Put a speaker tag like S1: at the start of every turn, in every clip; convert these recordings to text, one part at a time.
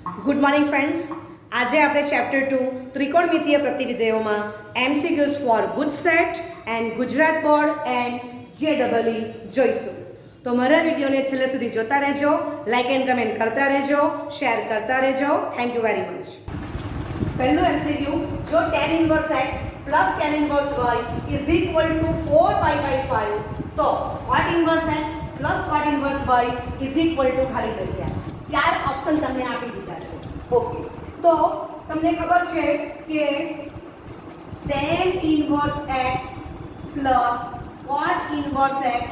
S1: Good morning friends. આજે આપણે chapter 2 ત્રિકોણમિતીય પ્રતિવિધેયોમાં MCQs for GUJCET and Gujarat board and JEE જોઈશું. તો મારા વિડીયોને છેલ્લે સુધી જોતા રહેજો, લાઇક એન્ડ કમેન્ટ કરતા રહેજો, શેર કરતા રહેજો. Thank you very much. પહેલું MCQ, જો tan inverse x plus tan inverse y is equal to 4π/5 તો cot inverse x plus cot inverse y is equal to ખાલી જગ્યા. ચાર ઓપ્શન તમને આપી દીધા છે. ઓકે, તો તમને ખબર છે કે tan inverse x plus cot inverse x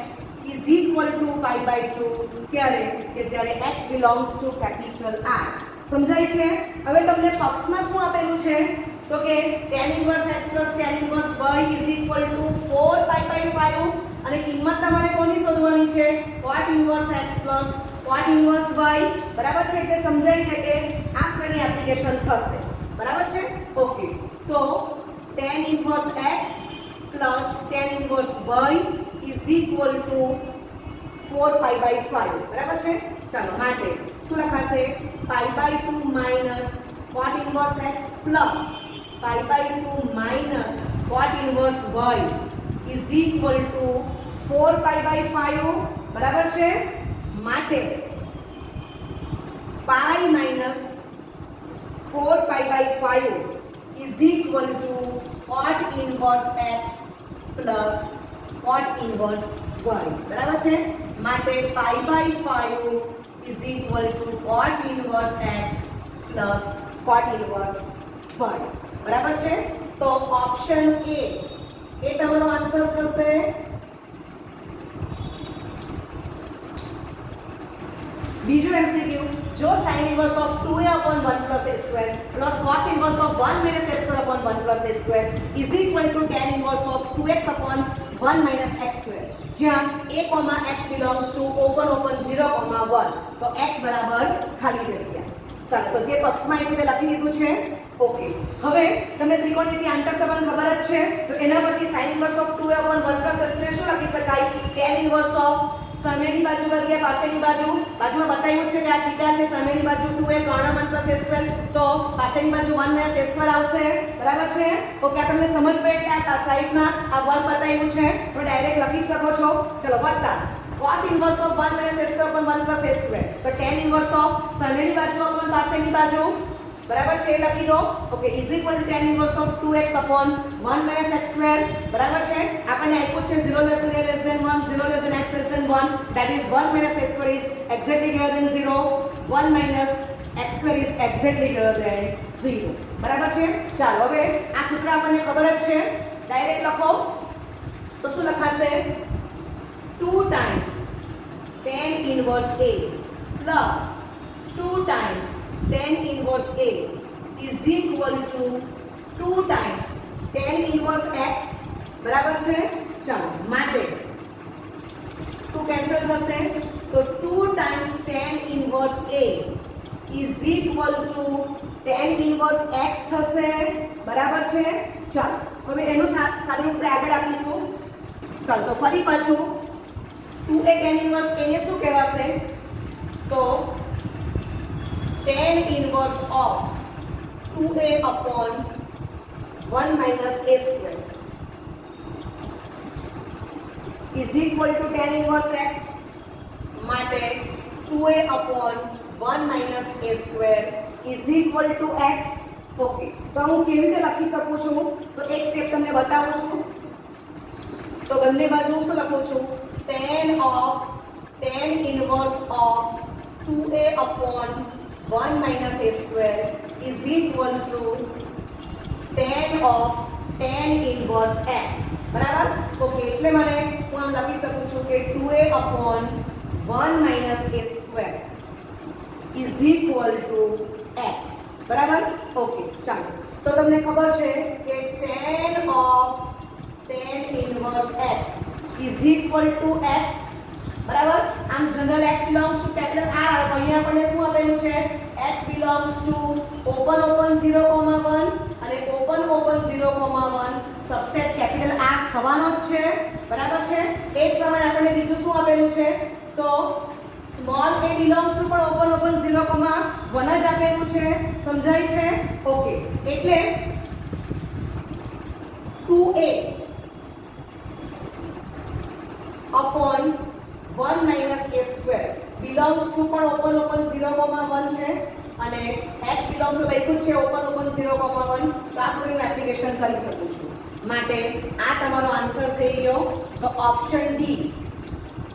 S1: is equal to π/2 ક્યારે કે જ્યારે x belongs to capital R. સમજાય છે? હવે તમને પક્ષમાં શું આપેલું છે તો કે tan inverse x plus tan inverse y is equal to 4π/5 અને કિંમત તમારે કોની શોધવાની છે? cot inverse x plus cot inverse y. બરાબર છે? એટલે સમજાય છે કે આ સ્ક્વેરની એપ્લિકેશન થશે. બરાબર છે? ઓકે, તો tan inverse x plus tan inverse y is equal to 4π/5. બરાબર છે? ચાલો, માટે શું લખાશે? π/2 minus cot inverse x plus π/2 minus cot inverse y is equal to 4π/5. બરાબર છે? માટે pi minus 4π/5 is equal to cot inverse x plus cot inverse y. બરાબર છે? માટે π/5 is equal to cot inverse x plus cot inverse y. બરાબર છે? તો option A તમારો આન્સર થશે. બીજું MCQ, જો sin inverse of 2a/1 + a² plus cos inverse of 1 - x²/1 + a² is equal to tan inverse of 2x/1 - x², જ્યાં a, x belongs to open 0, 1 તો x બરાબર ખાલી જગ્યા. ચાલો, તો જે પક્ષમાં આપ્યું તે લખી દીધું છે. ઓકે, હવે તમને ત્રિકોણમિતિ આંતરસંબંધ ખબર જ છે, તો એના પરથી sin inverse of 2a/1 + a² શું લખી શકાય? tan ઇન્વર્સ ઓફ સામેની બાજુ ભાગ્યા પાસેની બાજુ. બાજુમાં બતાવ્યું છે કે આ થીટા છે, સામેની બાજુ 2a કર્ણ 1 + a², તો પાસેની બાજુ 1 - a² આવશે. બરાબર છે? ઓકે, આ તમને સમજ પડી કે આ સાઈડમાં આ 1 બતાવ્યું છે તો ડાયરેક્ટ લખી શકો છો. ચલો, વત્તા cos inverse of 1 - x²/1 + a², તો tan ઇન્વર્સ ઓફ સામેની બાજુ અપોન પાસેની બાજુ. બરાબર છે? લખી દો. Okay, is equal to tan inverse of 2x/1 - x². બરાબર છે? આપણને આપ્યું છે 0 ≤ a ≤ 1, 0 ≤ x ≤ 1, that is 1 - x² is exactly greater than 0, 1 - x² is exactly greater than 0. બરાબર છે? ચાલો, હવે આ સૂત્ર આપણને ખબર જ છે, ડાયરેક્ટ લખો તો શું લખાશે? 2 times tan inverse a plus 2 times tan inverse a is equal to 2 times tan inverse x. બરાબર છે? ચાલો, માટે 2 કેન્સલ થશે તો 2 times tan inverse a is equal to tan inverse x થશે. બરાબર છે? ચાલો, હવે એનું સાદું રૂપ આગળ આપીશું. ચાલો, તો ફરી પાછું 2a tan ઇન્વર્સ a ને શું કહેવાશે? તો tan inverse of 2a/1 - a² is equal to tan inverse x. માટે 2a/1 - a² is equal to x. Okay, તો હું કેવી રીતે લખી શકું છું? તો એક સ્ટેપ તમને બતાવું છું. તો બંને બાજુ શું લખું છું? tan inverse of 2a/1 - a² is equal to tan inverse x. બરાબર? ઓકે, એટલે મને હું આમ લખી શકું છું કે 2a/1 - a² is equal to x. બરાબર? ઓકે, ચાલો, તો તમને ખબર છે કે tan inverse x is equal to x. બરાબર? આમ general x belongs to capital R. અહીંયા આપણને શું આપેલું છે? x belongs to open 0, 1 અને open 0, 1 સબસેટ કેપિટલ R થવાનો જ છે. બરાબર છે? એ જ પ્રમાણે આપણને બીજું શું આપેલું છે? તો સ્મોલ a બિલોંગ્સ ટુ પણ ઓપન 0, 1 જ આપેલું છે. સમજાય છે? ઓકે, એટલે 2a upon 1 minus a square belongs to પણ ઓપન 0, 1 છે અને x belongs to લખ્યું છે ઓપન 0, 1. તો આ સુધી એપ્લિકેશન કરી શકું છું. માટે આ તમારો આન્સર થઈ ગયો. તો ઓપ્શન ડી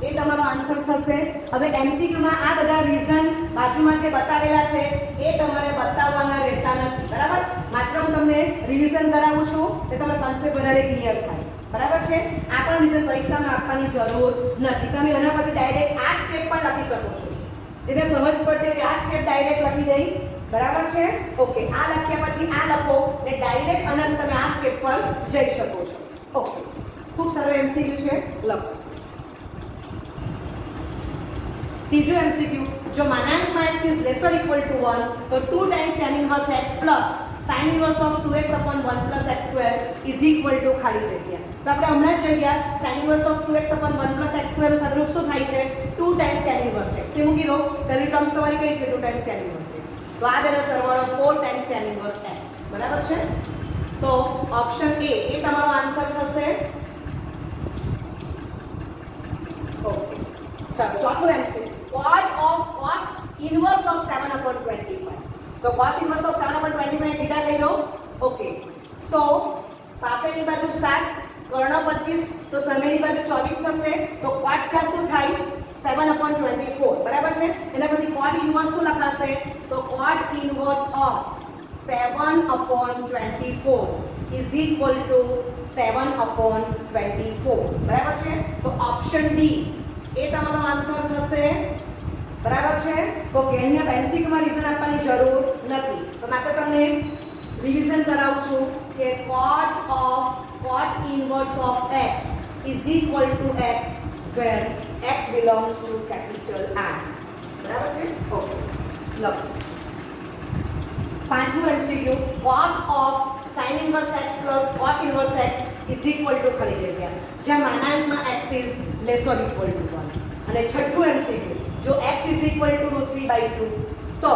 S1: એ તમારો આન્સર થશે. હવે MCQ માં આ બધા રીઝન બાજુમાં જે બતાવેલા છે એ તમારે બતાવવાના રહેતા નથી. બરાબર? માત્ર હું તમને રિવિઝન કરાવું છું કે તમારો કોન્સેપ્ટ વધારે ક્લિયર થાય. બરાબર છે? આ પણ રીઝન પરીક્ષામાં આપવાની જરૂર નથી. તમે એના પરથી ડાયરેક્ટ આ સ્ટેપ પણ લખી શકો છો. જેને સમજ પડતી કે આ સ્ટેપ ડાયરેક્ટ લખી દઈ. બરાબર છે? ઓકે, આ લખ્યા પછી આ લખો ને ડાયરેક્ટ અનંત તમે આ સ્ટેપ પર જઈ શકો છો. ઓકે, ખૂબ સારો MCQ છે. લખો. ત્રીજો MCQ, જો માનાંકમાં x is lesser equal to 1 તો 2 times tan inverse x plus sin inverse of 2x upon 1 plus x square is equal to ખાલી જગ્યા. તો આપણે હમણાં જ જોઈ ગયા sin inverse of 2x upon 1 plus x square નું સાદુરૂપ શું થાય છે? 2 times tan inverse x. તે મૂકી દો. પહેલી ટર્મ્સ તમારી કઈ છે? 2 times tan inverse x. તો આ બેનો સરવાળો 4 times tan inverse x. બરાબર છે? તો ઓપ્શન A એ તમારો આન્સર થશે. ઓકે, ચાલો ચોથું MCQ, cot of cos inverse of 7/25. તો cos inverse of 7/25 થીટા લઈ લો. ઓકે, તો પાસેની બાજુ 7, કર્ણ 25, તો સામેની બાજુ 24 થશે. તો cot પ્લસ શું થાય? 7/24. બરાબર છે? એના પરથી cot inverse શું લખાશે? તો cot inverse of 7/24 is equal to 7/24. બરાબર છે? તો ઓપ્શન ડી એ તમારો આન્સર થશે. બરાબર છે? ઓકે, અહીંયા MCQ માં રીઝન આપવાની જરૂર નથી. તો માત્ર તમને રિવિઝન કરાવું છું કે cot inverse of x is equal to x where x belongs to capital R. બરાબર છે? ઓકે, લખો. પાંચમું MCQ, cos of sin inverse x plus cos inverse x is equal to ખાલી જગ્યા જ્યાં માનાંકમાં x is lesser equal to 1. અને છઠ્ઠું MCQ, જો x is equal to √3/2 તો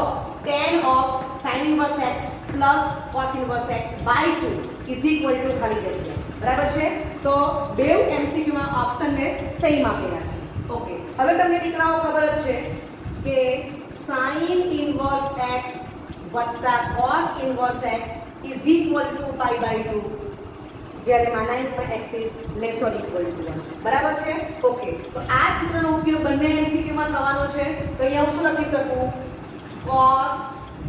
S1: tan of sin inverse x plus cos inverse x by 2 is equal to ખાલી જગ્યા. બરાબર છે? તો બે MCQ માં ઓપ્શન ને સેમ આપેલા છે. ઓકે, હવે તમને દીકરાઓ ખબર જ છે કે sin inverse x વત્તા cos inverse x is equal to π/2 જ્યારે માનાંકમાં x is lesser equal to 1. બરાબર છે? ઓકે, તો આ સૂત્રનો ઉપયોગ બંને MCQ માં થવાનો છે. તો અહીંયા હું શું લખી શકું? cos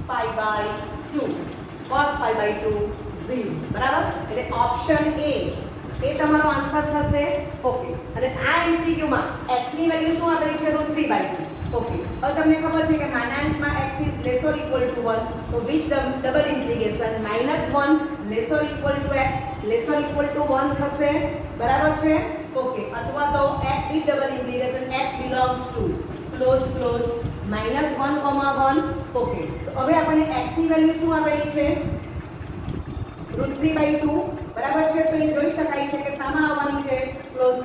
S1: π/2 0. બરાબર? એટલે ઓપ્શન A એ તમારો આન્સર થશે. ઓકે, અને આ MCQ માં x ની વેલ્યુ શું આપેલી છે? √3/2. ઓકે, હવે તમને ખબર છે કે માનાંકમાં x is lesser equal to 1 તો which double implication -1 lesser equal to x lesser equal to 1 થશે. બરાબર છે? ઓકે, અથવા તો x with double implication x belongs to close -1, 1. Okay, તો હવે આપણને x ની વેલ્યુ શું આપેલી છે? √3/2. બરાબર છે? તો એ જોઈ શકાય છે કે સામા આવવાની છે ક્લોઝ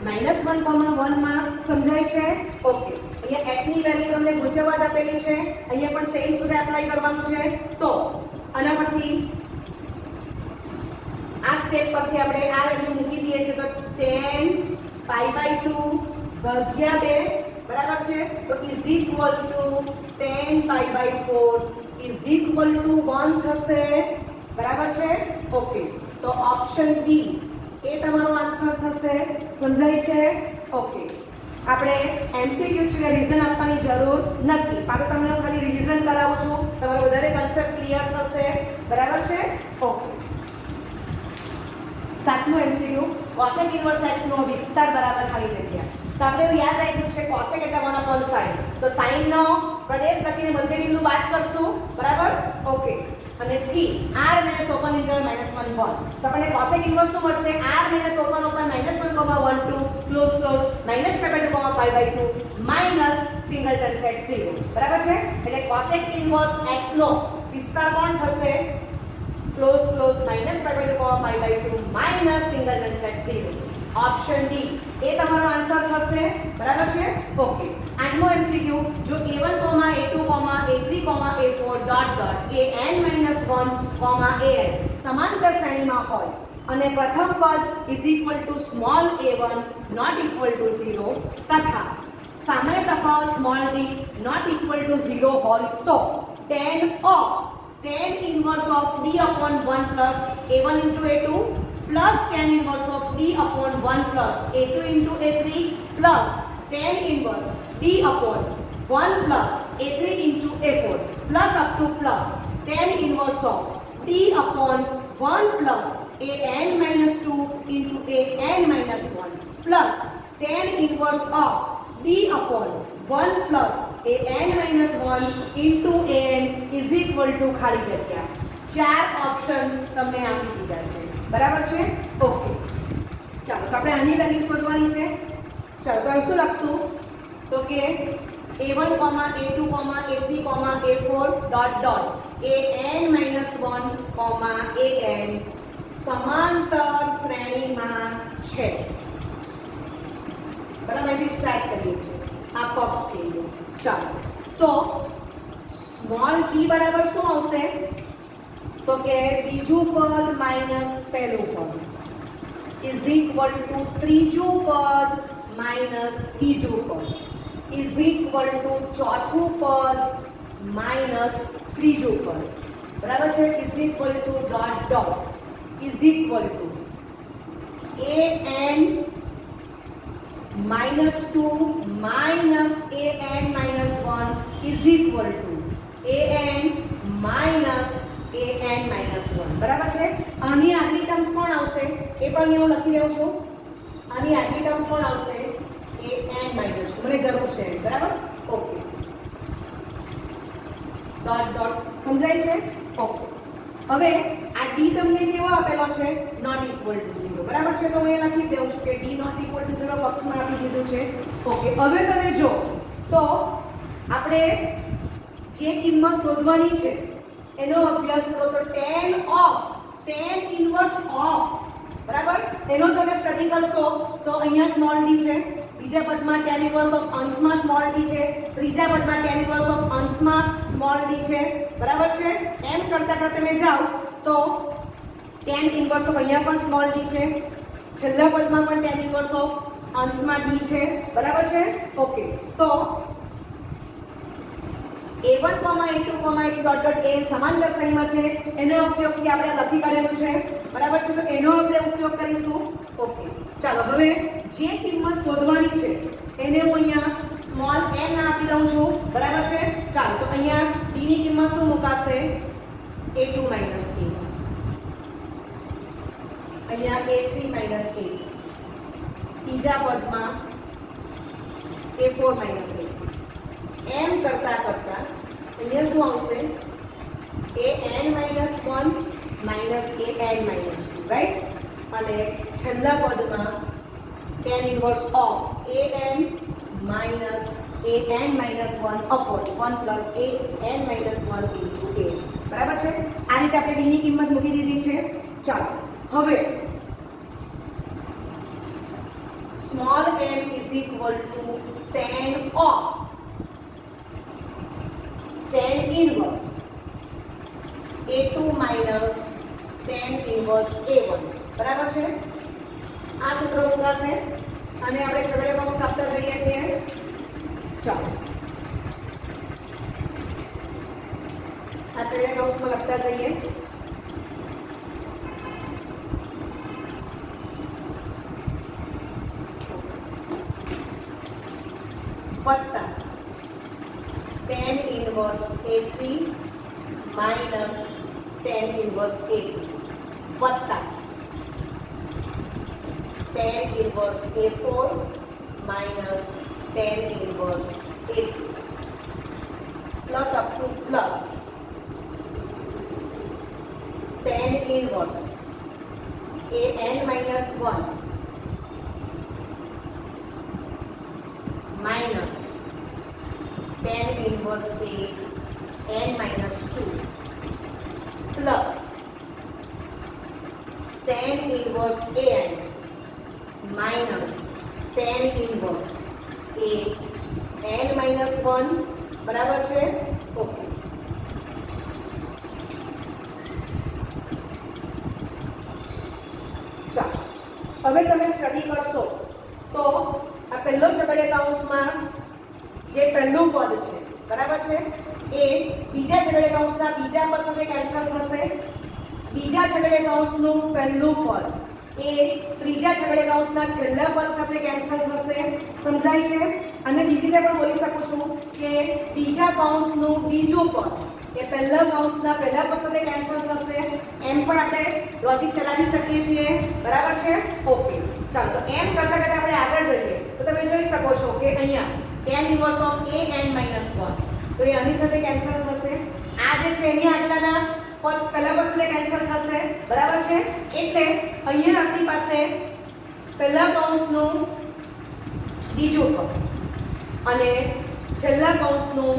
S1: -1, 1 માં. સમજાય છે? ઓકે, અહીંયા x ની વેલ્યુ તમને ગુચવવા જ આપેલી છે. અહીંયા પણ સેમ સૂત્ર એપ્લાય કરવાનું છે. તો આના પરથી આ સ્ટેપ પરથી આપણે આ વેલ્યુ મૂકી દઈએ છીએ તો tan π/2 ભાગ્યા 2. બરાબર છે? તો is equal to tan π/4 is equal to 1 થશે. બરાબર છે? ઓકે, તો ઓપ્શન બી એ તમારો આન્સર થશે. સમજાય છે? ઓકે, આપણે MCQ છે રીઝન આપવાની જરૂર નથી. પાછું તમને હું ખાલી રિવિઝન કરાવું છું. તમારો વધારે કન્સેપ્ટ ક્લિયર થશે. બરાબર છે? ઓકે, સાતમું MCQ, cosec inverse x નો વિસ્તાર બરાબર ખાલી જગ્યા. તો આપણે એવું યાદ રાખ્યું છે cosec એટલે 1/sin. તો sin નો પ્રદેશ લખીને મધ્ય બિંદુ બાદ કરશું. બરાબર? ઓકે, અને થી r - open interval -1, 1. તો આપણને cosec inverse શું મળશે? r - open -1, 1, 2 -π/2 minus સિંગલટન set 0. બરાબર છે? એટલે cosec inverse x નો વિસ્તાર કોણ થશે? -π/2 માઈનસ સિંગલટન સેટ 0. ઓપ્શન ડી એ તમારો આન્સર થશે. બરાબર છે? ઓકે, आठमो एमसीक्यू जो a1, a2, a3, a4 dot dot an-1, an समांतर श्रेणीમાં હોય અને પ્રથમ પદ is equal to small a1 not equal to 0 તથા સામે તફાવત small d not equal to 0 હોય તો tan of tan inverse of d upon 1 plus a1 into a2 plus tan inverse of d upon 1 plus a2 into a3 plus tan inverse d upon 1 plus a3 into a4 plus up to plus tan inverse of d upon 1 plus an minus 2 into an minus 1 plus tan inverse of d upon 1 plus an minus 1 into an is equal to ખાલી જગ્યા ચાર option તમને આપી દીધા છે બરાબર છે okay ચાલો તો આપણે આની વેલ્યુ શોધવાની છે ચાલો તો અહીં શું લખશું તો કે a1, a2, a3, a4 dot dot an minus 1, an સમાંતર શ્રેણીમાં છે બરાબર અહીંથી સ્ટાર્ટ કરીએ છીએ આ પક્ષ થઈ ગયો ચાલો તો સ્મોલ t બરાબર શું આવશે તો કે બીજું પદ માઈનસ પહેલું પદ ઇઝ ઇક્વલ ટુ ત્રીજું પદ માઈનસ બીજું પદ ઇઝ ઇક્વલ ટુ ચોથું પદ માઈનસ ત્રીજું પદ બરાબર છે is equal two dot dot is equal two an minus 2 minus an minus 1 is equal to an minus an minus 1 બરાબર છે આની આગલી ટર્મ્સ કોણ આવશે એ પણ અહીંયા હું લખી દઉં છું આની આગલી ટર્મ્સ કોણ આવશે an minus 2 મને જરૂર છે બરાબર ઓકે ડોટ ડોટ સમજાય છે ઓકે હવે આ d તમને કેવો આપેલો છે નોટ ઇક્વલ ટુ 0 બરાબર છે તો હું અહીંયા લખી દઉં છું કે d નોટ ઇક્વલ ટુ 0 પક્ષમાં આપી દીધું છે ઓકે હવે તમે જો તો આપણે જે કિંમત શોધવાની છે એનો અભ્યાસ કરો તો tan ઇન્વર્સ ઓફ બરાબર એનો તમે સ્ટડી કરશો તો અહીંયા સ્મોલ d છે બીજા પદમાં tan ઇન્વર્સ ઓફ અંશમાં સ્મોલ d છે ત્રીજા પદમાં tan ઇન્વર્સ ઓફ અંશમાં સ્મોલ d છે બરાબર છે એમ કરતા કરતા તમે જાઓ તો tan ઇન્વર્સ ઓફ અહીંયા પણ સ્મોલ d છે છેલ્લા પદમાં પણ tan ઇન્વર્સ ઓફ અંશમાં d છે બરાબર છે ઓકે તો a1, a2, a3 dot dot a સમાંતર શ્રેણીમાં છે એનો ઉપયોગથી આપણે લખી કાઢેલું છે બરાબર છે તો એનો આપણે ઉપયોગ કરીશું ઓકે ચાલો હવે જે કિંમત શોધવાની છે એને હું અહીંયા સ્મોલ n આપી દઉં છું બરાબર છે ચાલો તો અહીંયા d ની કિંમત શું મુકાશે a2 minus a અહીંયા a3 minus a ત્રીજા પદમાં a4 minus a એમ કરતા કરતા અહીંયા શું આવશે an minus 1 minus an minus 2 right અને છેલ્લા પદમાં tan inverse of an minus 1 upon 1 plus an minus 1 into a બરાબર છે આ રીતે આપણે d ની કિંમત મૂકી દીધી છે ચાલો હવે small m is equal to tan of tan inverse a2 minus tan inverse a1 બરાબર છે આ સૂત્ર મુકાશે અને આપણે છગડીયા કૌંસ આપતા જઈએ છીએ ચાલો આ છગડીયા કૌંસમાં લખતા જઈએ વત્તા tan inverse a3 minus tan inverse a2 વત્તા tan inverse a4 minus tan inverse a2 plus up to plus tan inverse an minus 1 minus tan inverse an minus 2 plus tan inverse an minus tan inverse a n-1 બરાબર છે. Okay, ચાલો હવે તમે study કરશો તો આ પહેલો છગડીયા કૌંસમાં જે પહેલું પદ છે બરાબર છે એ બીજા છગડીયા કૌંસના બીજા પદ સાથે કેન્સલ થશે. બીજા છગડીયા કૌંસનું પહેલું પદ એ ત્રીજા છગડીયા કૌંસના છેલ્લા પદ સાથે કેન્સલ થશે. સમજાય છે? અને બીજી રીતે પણ બોલી શકું છું કે બીજા કૌંસનું બીજું પદ એ પહેલા કૌંસના પહેલા પદ સાથે કેન્સલ થશે. એમ પણ આપણે લોજિક ચલાવી શકીએ છીએ. બરાબર છે? ઓકે, ચાલો તો એમ કરતા કરતા આપણે આગળ જઈએ તો તમે જોઈ શકો છો કે અહીંયા tan ઇન્વર્સ ઓફ an-1 તો એ આની સાથે કેન્સલ થશે. આ જે છે એની આગળના પદ પહેલા પદ સાથે કેન્સલ થશે. બરાબર છે? એટલે અહીંયા આપણી પાસે પહેલા કૌંસનું બીજું પદ અને છેલ્લા કૌંસનું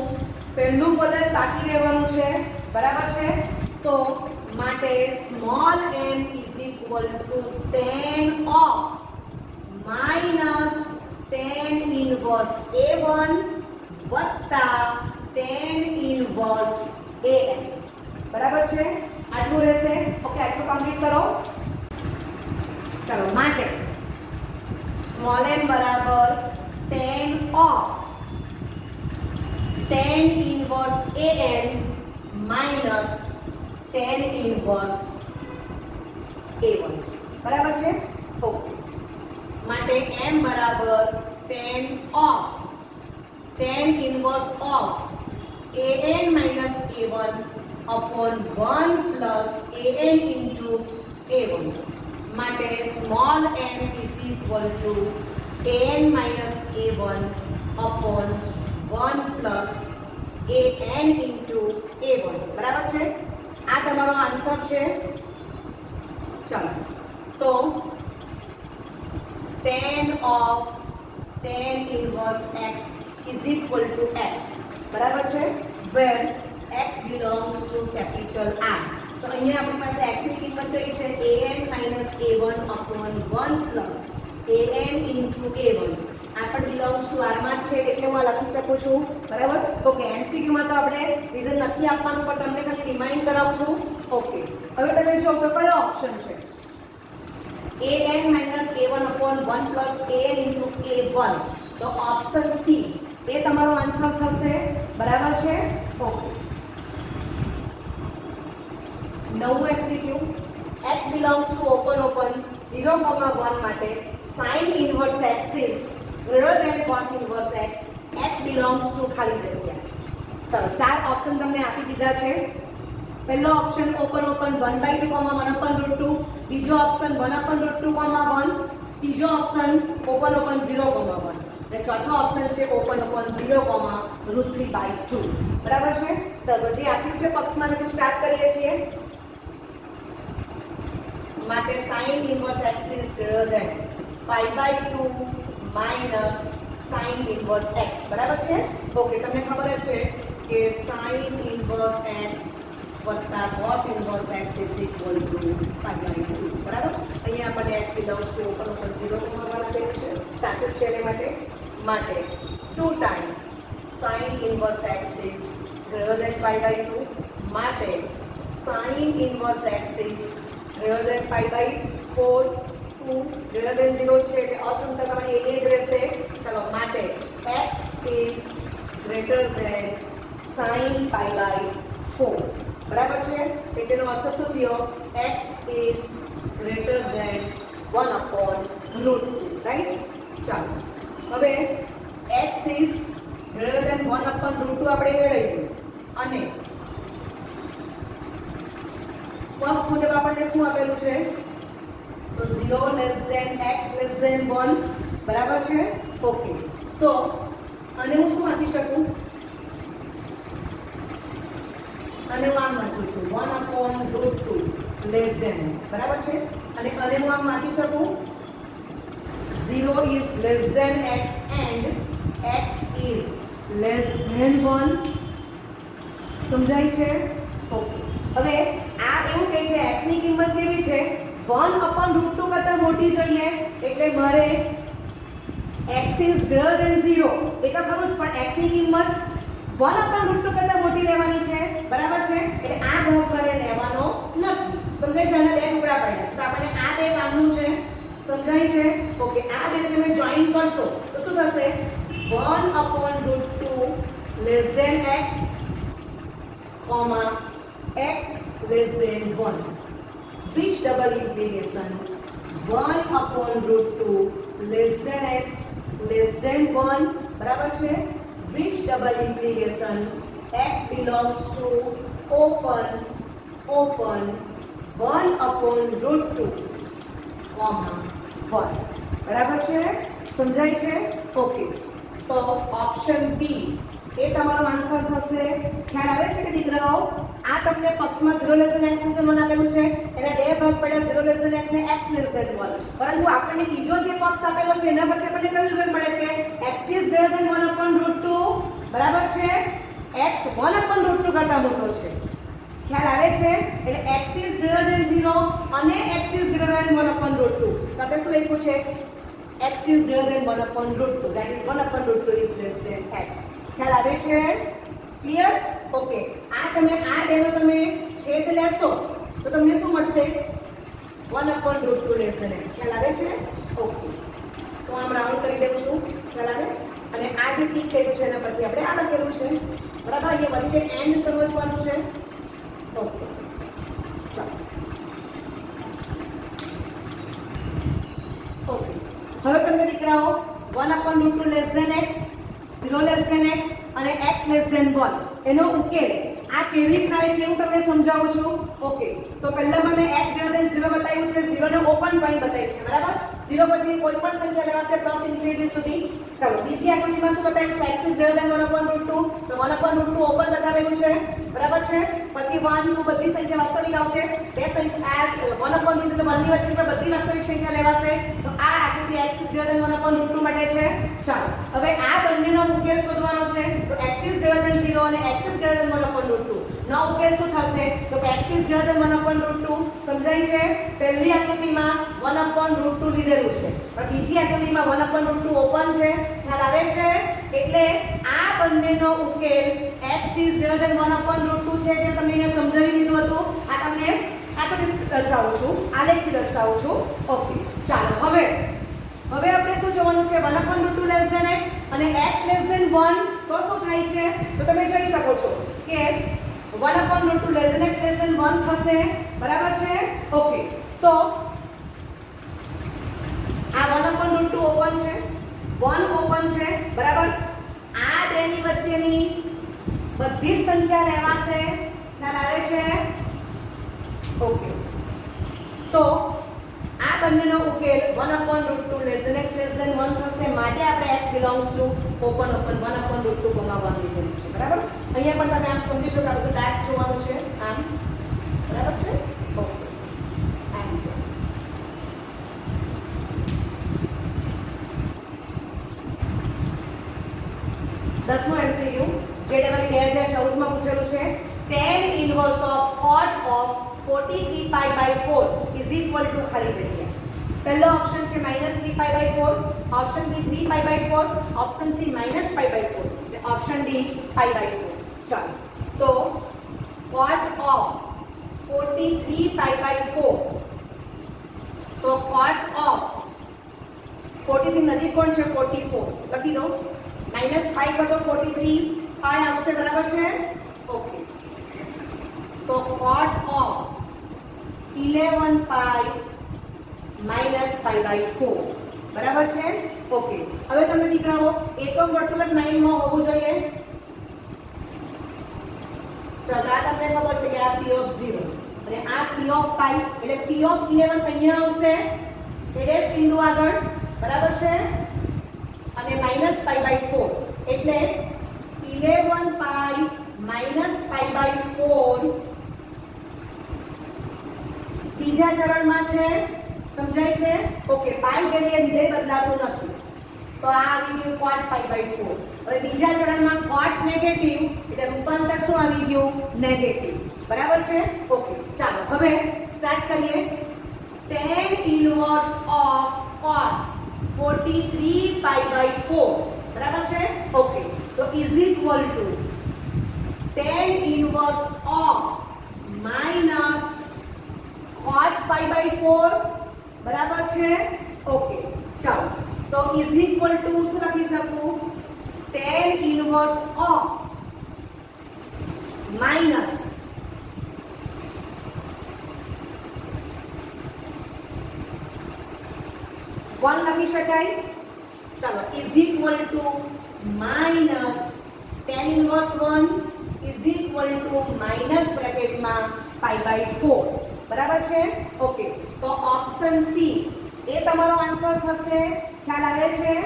S1: પહેલું પદ જ બાકી રહેવાનું છે. બરાબર છે? તો માટે small m is equal to tan of minus tan inverse a1 વત્તા tan ઇન્વર્સ an. બરાબર છે? આટલું રહેશે. ઓકે, આટલું કમ્પ્લીટ કરો. ચાલો, માટે સ્મોલ m બરાબર tan of tan inverse an minus tan inverse a1. બરાબર છે? ઓકે, માટે m બરાબર tan of tan inverse of an minus a1 upon 1 plus an into a1. માટે small m is equal to tan minus a1 upon 1 plus an into a1. બરાબર છે? આ તમારો answer છે. ચાલો તો tan of tan inverse x is equal to x. બરાબર છે? where x belongs to capital R. તો અહીંયા આપણી પાસે x ની કિંમત કઈ છે? an minus a1 upon 1 plus an into a1. આ પણ belongs to R માં છે એટલે હું આ લખી શકું છું. બરાબર? ઓકે, MCQ માં તો આપણે રીઝન નથી આપવાનું પણ તમને ખાલી રિમાઇન્ડ કરાવું છું. ઓકે, હવે તમે જો તો કયો ઓપ્શન છે? an minus a1 upon 1 plus an into a1. તો ઓપ્શન સી એ તમારો આન્સર થશે. બરાબર છે? ઓકે, નવું MCQ x belongs to open 0,1 માટે sin inverse x is greater than cos inverse x. x belongs to ખાલી જગ્યા. ચલો, ચાર ઓપ્શન તમને આપી દીધા છે. પહેલો ઓપ્શન ઓપન 1/2, 1/√2. બીજો ઓપ્શન 1/√2, 1. ત્રીજો ઓપ્શન ઓપન 0,1. અને ચોથો ઓપ્શન છે ઓપન 0,√3/2. બરાબર છે? ચલો, તો જે આપ્યું છે પક્ષમાંથી સ્ટાર્ટ કરીએ છીએ. માટે sin inverse x is greater than pi/2 minus sin inverse x. બરાબર છે? ઓકે, તમને ખબર જ છે કે sin inverse x વત્તા cos inverse x is equal to pi/2. બરાબર? અહીંયા આપણને x belongs to open 0,1 આપેલું છે. સાચું છે એને માટે 2 times sin inverse x is greater than pi/2. માટે sin inverse x is greater than pi/4. 2 greater than 0 છે એટલે અસંતકમાં એ જ રહેશે. ચલો, માટે x is greater than sin pi/4. બરાબર છે? એટલેનો અર્થ શું થયો? x is greater than 1/√2. Right? ચાલો, હવે x is greater than 1/√2 આપણે મેળવ્યું અને પક્ષ મુજબ આપણને શું આપેલું છે? તો 0 less than x less than 1. બરાબર છે? ઓકે, તો અને હું શું વાંચી શકું? અને હું આમ વાંચું છું 1/√2 less than x. બરાબર છે? અને હું આમ વાંચી શકું 0 is less than x and x is less than 1. સમજાય છે? ઓકે, હવે આ એવું કહે છે x ની કિંમત કેવી છે? 1/√2 કરતાં મોટી જોઈએ એટલે મારે x is greater than 0 એ તો ખરું જ, પણ x ની કિંમત 1/√2 કરતા મોટી લેવાની છે, બરાબર છે? એટલે આ ભાગ મારે લેવાનો નથી. સમજાય છે? આના બે ટુકડા પાડ્યા છે, તો આપણે આ બે કામનું છે. સમજાય છે? ઓકે, આ બે તમે જોઈન કરશો તો શું થશે? 1/√2 less than x, x less than 1, which double implication 1/√2 less than x less than 1, બરાબર છે? which double implication x belongs to open 1/√2, 1, બરાબર છે? સમજાય છે? ઓકે, તો ઓપ્શન બી એ તમારો આન્સર થશે. ખ્યાલ આવે છે કે દીકરાઓ? આ તમને પક્ષમાં 0 less than x less than 1 આપેલું છે, એના બે ભાગ પડ્યા 0 લેસ ધેન x ને x લેસ ધેન 1. પરંતુ આપણને બીજો જે પક્ષ આપેલો છે એના પરથી આપણને કયું રિઝલ્ટ મળે છે? x is greater than 1/√2, બરાબર છે? x 1/√2 કરતા મોટો છે. ખ્યાલ આવે છે? એટલે x is greater than 0 અને x is greater than 1/√2. તો આપણે શું લખ્યું છે? x is greater than 1/√2, that is 1/√2 is less than x. ખ્યાલ આવે છે? ક્લિયર? ઓકે, આ બેનો તમે છેદ લેશો તો તમને શું મળશે? 1/√2 less than x. ખ્યાલ આવે છે? ઓકે, તો આમ રાઉન્ડ કરી દઉં છું. ખ્યાલ આવે? અને આ જે ટીક કર્યું છે એના પરથી આપણે આ લખેલું છે, બરાબર? અહીંયા વચ્ચે એન્ડ સમજવાનું છે. ઓકે, ચાલો. ઓકે, હવે તમને દીકરાઓ 1/√2 less than x, 0 less than x અને x less than 1 એનો ઉકેલ આ કેવી રીતે થાય છે હું તમને સમજાવું છું. ઓકે, તો પહેલામાં મેં x greater than 0 બતાવ્યું છે, 0 ને ઓપન પોઈન્ટ બતાવ્યું છે, બરાબર? 0 પછીની કોઈ પણ સંખ્યા લેવાશે પ્લસ ઇન્ફિનિટી સુધી. ચાલો, બીજી આકૃતિમાં શું બતાવ્યું છે? x is greater than 1/√2, તો 1/√2 ઓપન બતાવેલું છે, બરાબર છે? પછી 1 2 બધી સંખ્યા વાસ્તવિક આવશે, બે સંખ્યા 1/√2 એટલે 1 ની વચ્ચે પણ બધી વાસ્તવિક સંખ્યા લેવાશે. તો આ આકૃતિ x is greater than 1/√2 માટે છે. ચાલો, હવે આ બંનેનો ઉકેલ શોધવાનો છે. તો x is greater than 0 અને x is greater than 1/√2 નો ઉકેલ શું થશે? તો x is greater than 1/√2. સમજાય છે? પહેલી આકૃતિમાં 1/√2 લીધેલું છે, પણ બીજી આકૃતિમાં 1/√2 ઓપન છે. ખ્યાલ આવે છે? એટલે આ બંનેનો ઉકેલ x is greater than 1/√2 છે, જે તમને અહીંયા સમજાવી દીધું હતું. આ તમને આકૃતિ દર્શાવું છું, આલેખથી દર્શાવું છું. ઓકે, ચાલો, હવે આપણે શું જોવાનું છે? 1/√2 less than x અને x less than 1 તો શું થાય છે? તો તમે જોઈ શકો છો કે 1/√2 less than x less than 1 થશે, બરાબર છે? ઓકે, તો આ 1/√2 ઓપન છે, 1 ઓપન છે, બરાબર? આ બેની વચ્ચેની બધી સંખ્યા લેવાશે. ખ્યાલ આવે છે? ઓકે, તો આ બંનેનો ઉકેલ 1/√2 less than x less than 1 થશે. માટે આપણે x belongs to open 1/√2 બનાવવાનું લીધેલું છે, બરાબર? અહીંયા પણ તમે આમ સમજી શકો કે આ બધું ડાયરેક્ટ જોવાનું છે, આમ, બરાબર છે? ઓકે, આમ 10મો MCQ જે ડબલ 2014 માં પૂછેલું છે. tan inverse of cot of 43π/4 is equal to ખાલી જગ્યા. પહેલો ઓપ્શન છે -3π/4, option B 3π/4, option C -π/4, option D π/4. ચાલો, તો cot of 43π/4, તો cot of 40 થી નજીક કોણ છે? 44 લખી દો. -5 કરો 43 પાય આવશે, બરાબર છે? ઓકે, તો cot of 11π -π/4, બરાબર છે? ઓકે, હવે તમે દીકરાઓ એકમ વર્તુળક 9 માં હોવું જોઈએ. ચાલો, આ તમને ખબર છે કે આ p of 0 અને આ p of π એટલે p of 11 અહીંયા આવશે એડેસ બિંદુ આગળ, બરાબર છે? અને -π/4 એટલે 11π -π/4 બીજા ચરણમાં છે. સમજાય છે? ઓકે, પાઈ ઘડીએ વિધેય બદલાતું નથી, તો આ આવી ગયું cot π/4. હવે બીજા ચરણમાં cot નેગેટિવ એટલે રૂપાંતર શું આવી ગયું? નેગેટિવ, બરાબર છે? ઓકે, ચાલો હવે સ્ટાર્ટ કરીએ. tan inverse of cot 43 pi by 4 બરાબર છે ઓકે તો is equal to tan inverse of minus cot pi by 4 બરાબર છે ઓકે ચાલો તો ઇઝ ઇક્વલ ટુ શું લખી શકું tan inverse of minus one लखी शकाय चलो is equal to minus tan inverse 1 is equal to minus bracket में पाई बाय 4 बराबर छे ओके तो ऑप्शन सी ए તમારો આન્સર થશે ખ્યાલ આવે છે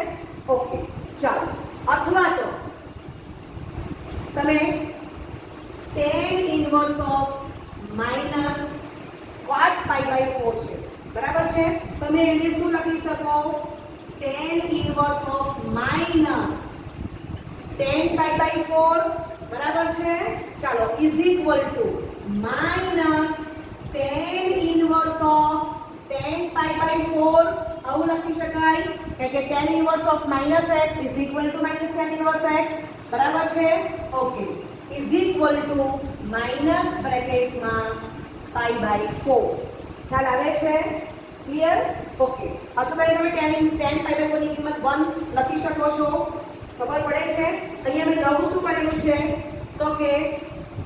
S1: ઓકે ચાલો અથવા તો તમે tan inverse of minus cot pi by 4 છે बराबर છે તમે એને શું લખી શકો tan inverse of minus tan pi by 4 બરાબર છે ચાલો is equal to minus tan inverse of tan pi by 4 આવું લખી શકાય કે tan inverse of minus x is equal to minus tan inverse x બરાબર છે okay is equal to minus બ્રેકેટમાં પાઈ બાય 4 ખ્યાલ આવે છે ક્લિયર ઓકે અથવા તમે tan પાઈ બાય 4 ની કિંમત 1 લખી શકો છો ખબર પડે છે અહીંયા મેં નવું શું કરેલું છે તો કે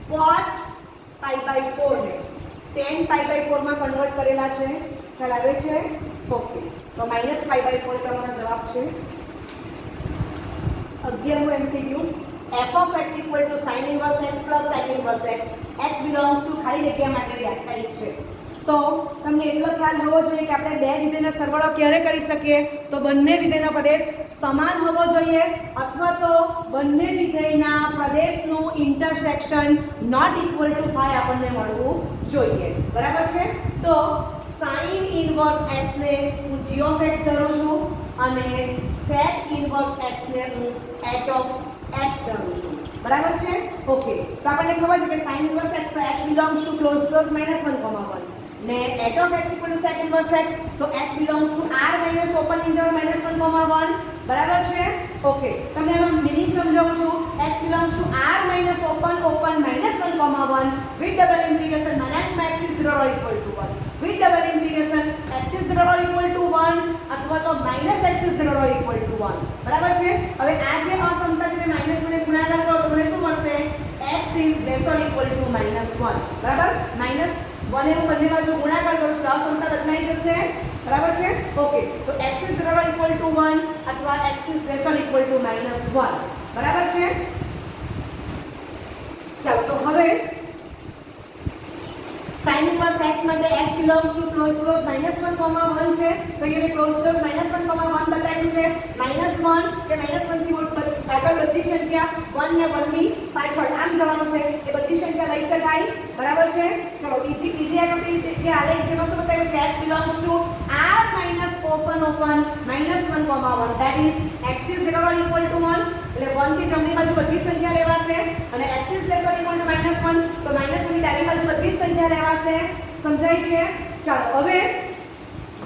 S1: cot પાઈ બાય 4 ને tan પાઈ બાય 4 માં કન્વર્ટ કરેલા છે ખ્યાલ આવે છે ઓકે તો માઈનસ પાઈ બાય 4 તમારો જવાબ છે 11મો MCQ f of x equal to sin inverse x plus sec inverse x x belongs to ખાલી જગ્યા માટે વ્યાખ્યાયિત છે તો તમને એટલો ખ્યાલ હોવો જોઈએ કે આપણે બે વિધેયનો સરવાળો ક્યારે કરી શકીએ તો બંને વિધેયનો પ્રદેશ સમાન હોવો જોઈએ અથવા તો બંને વિધેયના પ્રદેશનું ઇન્ટરસેક્શન નોટ ઇક્વલ ટુ 5 આપણને મળવું જોઈએ બરાબર છે તો sin ઇનવર્સ x ને હું g of x ધરું છું અને sec ઇનવર્સ x ને હું h of x ધરું છું બરાબર છે ઓકે તો આપણને ખબર છે કે sin ઇનવર્સ x તો x belongs to close -1, ને h of x equal to sec inverse x તો x belongs to r minus open interval -1, બરાબર છે ઓકે તમને આનો મીનિંગ સમજાવું છું x belongs to r minus open -1, with double implication x is 0 or equal to 1 with double implication x is 0 or equal to 1 અથવા તો -x is 0 or equal to 1 બરાબર છે હવે આ જે અસમતા છે માઈનસ મને ગુણાકાર કરો તો મને શું મળશે x is less or equal to -1 બરાબર -1 એવું બંને બાજુ ગુણાકાર કરો તો અસમતા બદલાઈ જશે બરાબર છે ઓકે તો x is 0 or equal to 1 અથવા x is less or equal to -1 બરાબર છે ચાલો તો હવે sin inverse x માટે x belongs to close -1, છે તો ये close -1, બતાવ્યું છે -1 કે -1 થી આગળ બધી સંખ્યા 1 ને 1 ની પાછળ આમ જવાનું છે એ બધી સંખ્યા લઈ શકાય બરાબર છે ચલો બીજી આકૃતિ જે આલેખ છે એમાં શું બતાવ્યું છે x belongs to r minus open -1, that is x is 0 or equal to 1 એટલે 1 થી જમણી બાજુ બધી સંખ્યા લેવાશે અને x is less or equal to -1 તો -1 ની ડાબી બાજુ બધી સંખ્યા લેવાશે સમજાય છે ચાલો હવે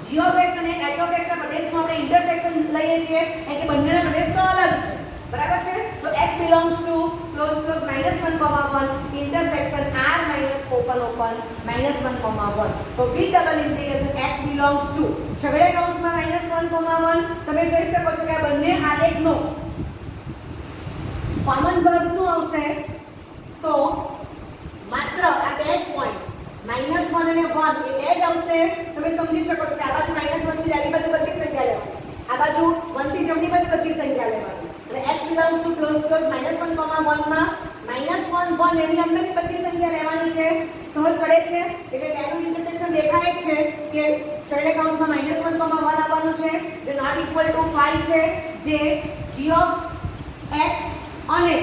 S1: g of x અને h of x ના પ્રદેશમાં આપણે ઇન્ટરસેક્શન લઈએ છીએ એટલે બંનેના પ્રદેશ તો અલગ છે બરાબર છે તો x belongs to close -1, intersection r minus open -1, તો with double integration x belongs to છગડે કૌંસમાં -1, તમે જોઈ શકો છો કે આ બંને આલેખનો કોમન ભાગ શું આવશે તો માત્ર આ બે જ પોઈન્ટ -1 અને 1 એ બે જ આવશે તમે સમજી શકો છો કે આ બાજુ -1 થી ડાબી બાજુ બધી સંખ્યા લેવાની આ બાજુ 1 થી જમણી બાજુ બધી સંખ્યા લેવાની અને x belongs to close -1, માં -1 એની અંદરની બધી સંખ્યા લેવાની છે સમજ પડે છે એટલે તેનું ઇન્ટરસેક્શન દેખાય છે કે છેલ્લે કૌંસમાં -1, 1 આવવાનું છે જે નોટ ઇક્વલ ટુ 5 છે જે g of x અને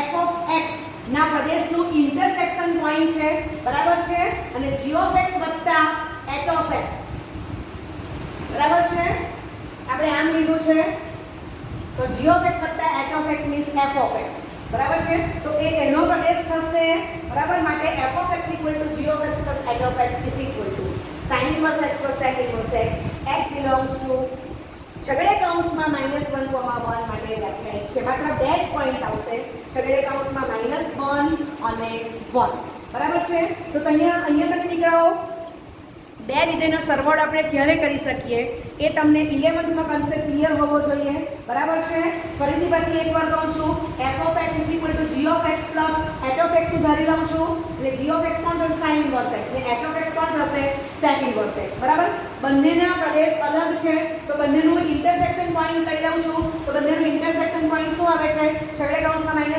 S1: f of x ના પ્રદેશનું ઇન્ટરસેક્શન પોઈન્ટ છે બરાબર છે અને g of x વત્તા h of x બરાબર છે આપણે આમ લીધું છે તો g of x વત્તા h of x means f of x બરાબર છે તો એ એનો પ્રદેશ થશે બરાબર માટે f of x equal to g of x plus h of x is equal to sin inverse x plus sec inverse x belongs to છગડે કૌંસમાં -1, 1 માટે વ્યાખ્યાયિત છે. માત્ર બે જ પોઈન્ટ આવશે, છગડે કૌંસમાં -1 અને 1. બરાબર છે. તો અહીંયા તમે દીકરાઓ બે વિધેયનો સરવાળો આપણે ક્યારે કરી શકીએ એ તમને 11th માં કન્સેપ્ટ ક્લિયર હોવો જોઈએ. બરાબર છે. ફરીથી પછી એકવાર કહું છું, f(x) = g(x) + h(x) નું ધારી લઉં છું. એટલે g(x) કોણ થશે? sin inverse x ને h(x) કોણ થશે? sec inverse x. બરાબર. બંનેના પ્રદેશ અલગ છે તો બંનેનું ઇન્ટરસેક્શન પોઈન્ટ લઈ લઉં છું. તો બંનેનું ઇન્ટરસેક્શન પોઈન્ટ શું આવે છે? છગડે કૌંસમાં -1,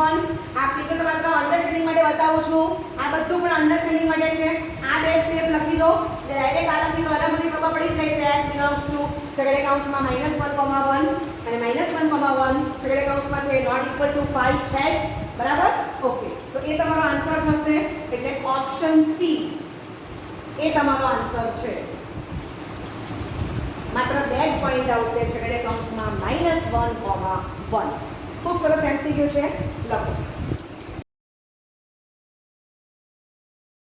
S1: 1. આ ફિગર તો માત્ર અન્ડરસ્ટેન્ડિંગ માટે બતાવું છું. આ બધું પણ અન્ડરસ્ટેન્ડિંગ માટે છે. આ બે સ્ટેપ લખી દો એટલે ડાયરેક્ટ આ લખી દો. આના બધી ખબર પડી જાય છે. x belongs to છગડે કૌંસમાં -1, 1 અને -1, 1 છગડે કૌંસમાં છે not equal to 5 છે જ. બરાબર. ઓકે. તો એ તમારો આન્સર થશે. એટલે ઓપ્શન સી એ તમારો આન્સર છે. માત્ર બે જ પોઈન્ટ આવશે, છગડે કૌંસમાં -1, 1. ખૂબ સરસ MCQ છે. લખો.